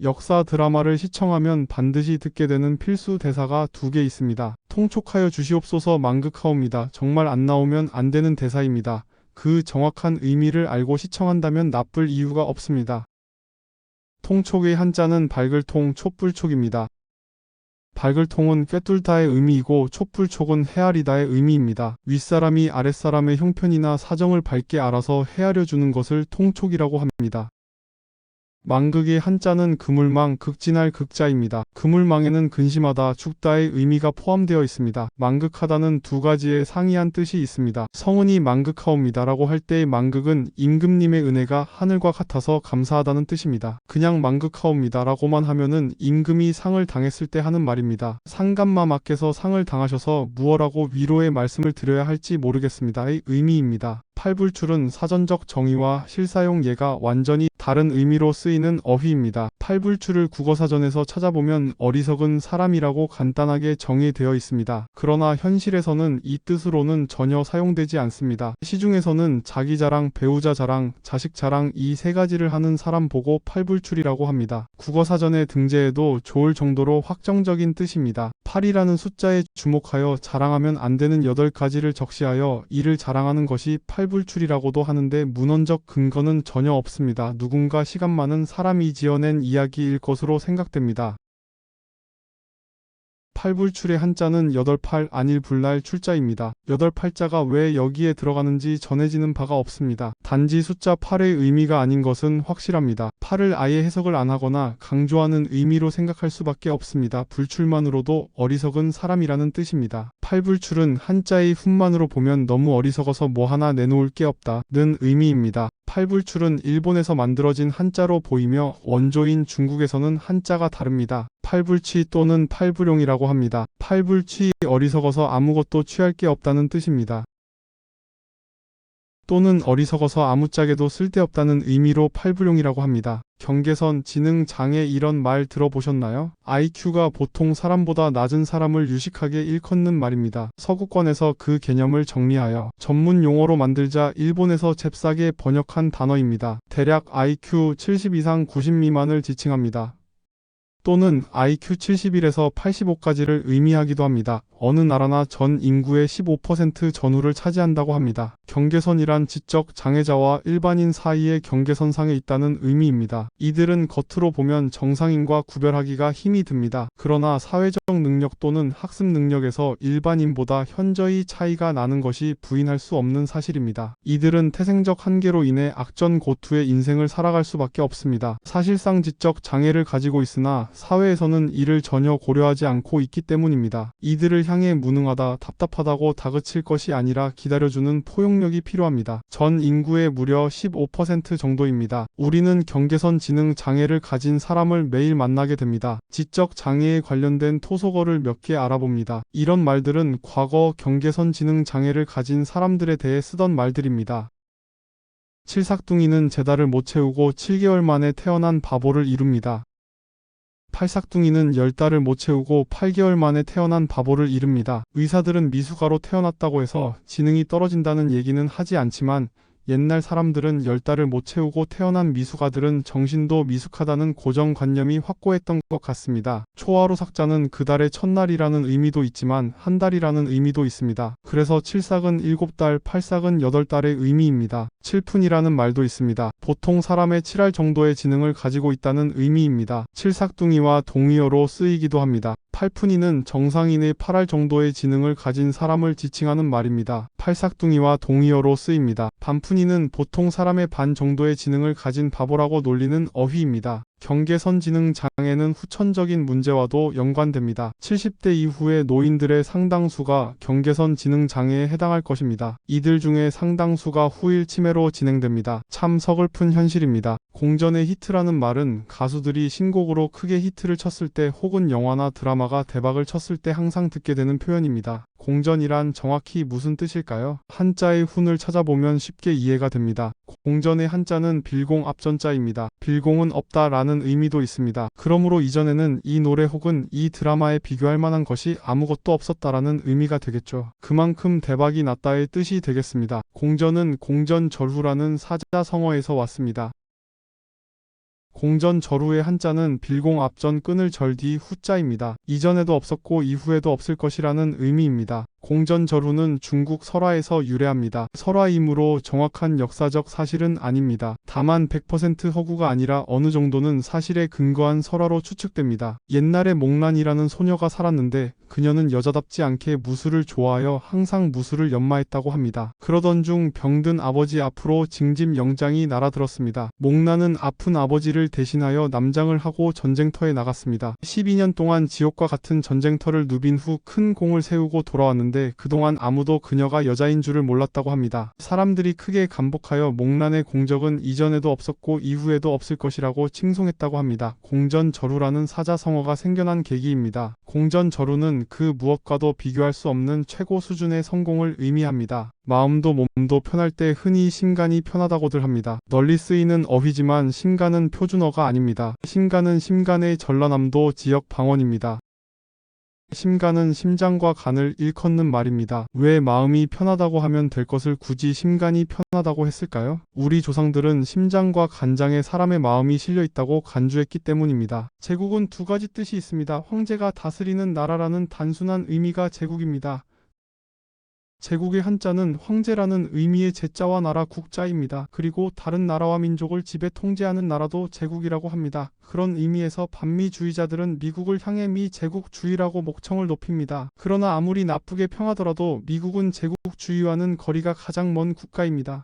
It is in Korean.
역사 드라마를 시청하면 반드시 듣게 되는 필수 대사가 두 개 있습니다. 통촉하여 주시옵소서 망극하옵니다. 정말 안 나오면 안 되는 대사입니다. 그 정확한 의미를 알고 시청한다면 나쁠 이유가 없습니다. 통촉의 한자는 밝을통 촛불촉입니다. 밝을통은 꿰뚫다의 의미이고 촛불촉은 헤아리다의 의미입니다. 윗사람이 아랫사람의 형편이나 사정을 밝게 알아서 헤아려주는 것을 통촉이라고 합니다. 망극의 한자는 그물망, 극진할 극자입니다. 그물망에는 근심하다, 죽다의 의미가 포함되어 있습니다. 망극하다는 두 가지의 상이한 뜻이 있습니다. 성은이 망극하옵니다라고 할 때의 망극은 임금님의 은혜가 하늘과 같아서 감사하다는 뜻입니다. 그냥 망극하옵니다라고만 하면은 임금이 상을 당했을 때 하는 말입니다. 상감마마께서 상을 당하셔서 무엇라고 위로의 말씀을 드려야 할지 모르겠습니다의 의미입니다. 팔불출은 사전적 정의와 실사용 예가 완전히 다른 의미로 쓰이는 어휘입니다. 팔불출을 국어사전에서 찾아보면 어리석은 사람이라고 간단하게 정의되어 있습니다. 그러나 현실에서는 이 뜻으로는 전혀 사용되지 않습니다. 시중에서는 자기 자랑, 배우자 자랑, 자식 자랑 이 세 가지를 하는 사람 보고 팔불출이라고 합니다. 국어사전에 등재해도 좋을 정도로 확정적인 뜻입니다. 8이라는 숫자에 주목하여 자랑하면 안 되는 8가지를 적시하여 이를 자랑하는 것이 팔불출이라고도 하는데 문헌적 근거는 전혀 없습니다. 누군가 시간 많은 사람이 지어낸 이야기일 것으로 생각됩니다. 팔불출의 한자는 8팔 안일불날 출자입니다. 8팔자가 왜 여기에 들어가는지 전해지는 바가 없습니다. 단지 숫자 8의 의미가 아닌 것은 확실합니다. 8을 아예 해석을 안 하거나 강조하는 의미로 생각할 수밖에 없습니다. 불출만으로도 어리석은 사람이라는 뜻입니다. 팔불출은 한자의 훈만으로 보면 너무 어리석어서 뭐 하나 내놓을 게 없다는 의미입니다. 팔불출은 일본에서 만들어진 한자로 보이며 원조인 중국에서는 한자가 다릅니다. 팔불치 또는 팔불용이라고 합니다. 팔불치 어리석어서 아무것도 취할 게 없다는 뜻입니다. 또는 어리석어서 아무짝에도 쓸데없다는 의미로 팔불용이라고 합니다. 경계선, 지능, 장애 이런 말 들어보셨나요? IQ가 보통 사람보다 낮은 사람을 유식하게 일컫는 말입니다. 서구권에서 그 개념을 정리하여 전문 용어로 만들자 일본에서 잽싸게 번역한 단어입니다. 대략 IQ 70 이상 90 미만을 지칭합니다. 또는 IQ 71에서 85까지를 의미하기도 합니다. 어느 나라나 전 인구의 15% 전후를 차지한다고 합니다. 경계선이란 지적 장애자와 일반인 사이의 경계선상에 있다는 의미입니다. 이들은 겉으로 보면 정상인과 구별하기가 힘이 듭니다. 그러나 사회적 능력 또는 학습 능력에서 일반인보다 현저히 차이가 나는 것이 부인할 수 없는 사실입니다. 이들은 태생적 한계로 인해 악전고투의 인생을 살아갈 수밖에 없습니다. 사실상 지적 장애를 가지고 있으나 사회에서는 이를 전혀 고려하지 않고 있기 때문입니다. 이들을 향해 무능하다, 답답하다고 다그칠 것이 아니라 기다려주는 포용력이 필요합니다. 전 인구의 무려 15% 정도입니다. 우리는 경계선 지능 장애를 가진 사람을 매일 만나게 됩니다. 지적 장애에 관련된 토속어를 몇 개 알아봅니다. 이런 말들은 과거 경계선 지능 장애를 가진 사람들에 대해 쓰던 말들입니다. 칠삭둥이는 제달을 못 채우고 7개월 만에 태어난 바보를 이룹니다. 팔삭둥이는 10달을 못 채우고 8개월 만에 태어난 바보를 이릅니다. 의사들은 미숙아로 태어났다고 해서 지능이 떨어진다는 얘기는 하지 않지만 옛날 사람들은 10달을 못 채우고 태어난 미숙아들은 정신도 미숙하다는 고정관념이 확고했던 것 같습니다. 초하루 삭자는 그 달의 첫날이라는 의미도 있지만 한 달이라는 의미도 있습니다. 그래서 칠삭은 7달, 팔삭은 8달의 의미입니다. 칠푼이라는 말도 있습니다. 보통 사람의 7할 정도의 지능을 가지고 있다는 의미입니다. 칠삭둥이와 동의어로 쓰이기도 합니다. 팔푼이는 정상인의 8할 정도의 지능을 가진 사람을 지칭하는 말입니다. 팔삭둥이와 동의어로 쓰입니다. 반푼이는 보통 사람의 반 정도의 지능을 가진 바보라고 놀리는 어휘입니다. 경계선 지능 장애는 후천적인 문제와도 연관됩니다. 70대 이후의 노인들의 상당수가 경계선 지능 장애에 해당할 것입니다. 이들 중에 상당수가 후일 치매로 진행됩니다. 참 서글픈 현실입니다. 공전의 히트라는 말은 가수들이 신곡으로 크게 히트를 쳤을 때 혹은 영화나 드라마가 대박을 쳤을 때 항상 듣게 되는 표현입니다. 공전이란 정확히 무슨 뜻일까요? 한자의 훈을 찾아보면 쉽게 이해가 됩니다. 공전의 한자는 빌공 앞전자입니다. 빌공은 없다라는 의미도 있습니다. 그러므로 이전에는 이 노래 혹은 이 드라마에 비교할 만한 것이 아무것도 없었다라는 의미가 되겠죠. 그만큼 대박이 났다의 뜻이 되겠습니다. 공전은 공전절후라는 사자성어에서 왔습니다. 공전저루의 한자는 빌공 앞전 끈을 절 뒤 후자입니다. 이전에도 없었고 이후에도 없을 것이라는 의미입니다. 공전저루는 중국 설화에서 유래합니다. 설화이므로 정확한 역사적 사실은 아닙니다. 다만 100% 허구가 아니라 어느 정도는 사실에 근거한 설화로 추측됩니다. 옛날에 목란이라는 소녀가 살았는데 그녀는 여자답지 않게 무술을 좋아하여 항상 무술을 연마했다고 합니다. 그러던 중 병든 아버지 앞으로 징집 영장이 날아들었습니다. 목란은 아픈 아버지를 대신하여 남장을 하고 전쟁터에 나갔습니다. 12년 동안 지옥과 같은 전쟁터를 누빈 후 큰 공을 세우고 돌아왔는데 그동안 아무도 그녀가 여자인 줄을 몰랐다고 합니다. 사람들이 크게 감복하여 목란의 공적은 이전에도 없었고 이후에도 없을 것이라고 칭송했다고 합니다. 공전저루라는 사자성어가 생겨난 계기입니다. 공전저루는 그 무엇과도 비교할 수 없는 최고 수준의 성공을 의미합니다. 마음도 몸도 편할 때 흔히 심간이 편하다고들 합니다. 널리 쓰이는 어휘지만 심간은 표준어가 아닙니다. 심간은 심간의 전라남도 지역 방언입니다. 심간은 심장과 간을 일컫는 말입니다. 왜 마음이 편하다고 하면 될 것을 굳이 심간이 편하다고 했을까요? 우리 조상들은 심장과 간장에 사람의 마음이 실려 있다고 간주했기 때문입니다. 제국은 두 가지 뜻이 있습니다. 황제가 다스리는 나라라는 단순한 의미가 제국입니다. 제국의 한자는 황제라는 의미의 제자와 나라 국자입니다. 그리고 다른 나라와 민족을 지배 통제하는 나라도 제국이라고 합니다. 그런 의미에서 반미주의자들은 미국을 향해 미제국주의라고 목청을 높입니다. 그러나 아무리 나쁘게 평하더라도 미국은 제국주의와는 거리가 가장 먼 국가입니다.